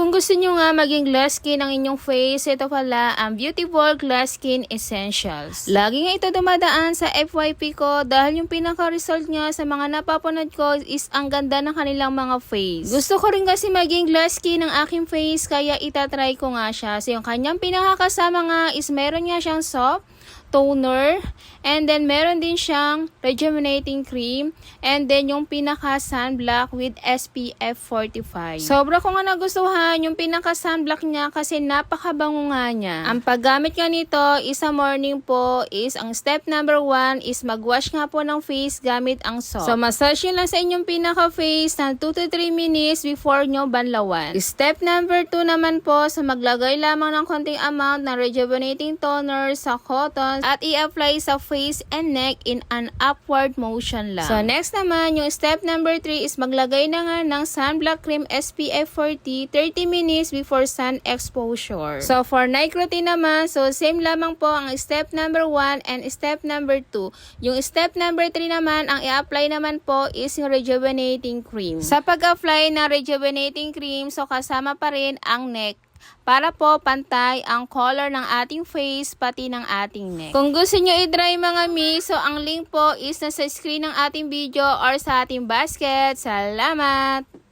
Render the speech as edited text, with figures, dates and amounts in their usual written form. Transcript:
Kung gusto nyo nga maging glass skin ang inyong face, ito pala ang Beautiful Glass Skin Essentials. Lagi nga ito dumadaan sa FYP ko dahil yung pinaka-result nga sa mga napapanood ko is ang ganda ng kanilang mga face. Gusto ko rin kasi maging glass skin ang aking face kaya itatry ko nga siya. So yung kanyang pinakakasama nga is meron nga siyang soft toner, and then meron din siyang rejuvenating cream, and then yung pinaka sunblock with SPF 45. Sobra ko nga nagustuhan yung pinaka sunblock niya kasi napakabango nga niya. Ang paggamit nga nito is sa morning po is ang step number 1 is magwash nga po ng face gamit ang soap. So massage nyo lang sa inyong pinaka face ng 2 to 3 minutes before nyo banlawan. Step number 2 naman po sa maglagay lamang ng konting amount ng rejuvenating toner sa cotton at i-apply sa face and neck in an upward motion lang. So next naman, yung step number 3 is maglagay na nga ng sunblock cream SPF 40 30 minutes before sun exposure. So for night routine naman, so same lamang po ang step number 1 and step number 2. Yung step number 3 naman, ang i-apply naman po is yung rejuvenating cream. Sa pag-apply na rejuvenating cream, so kasama pa rin ang neck para po pantay ang color ng ating face pati ng ating neck. Kung gusto nyo i-dry mga mi, so ang link po is nasa screen ng ating video or sa ating basket. Salamat!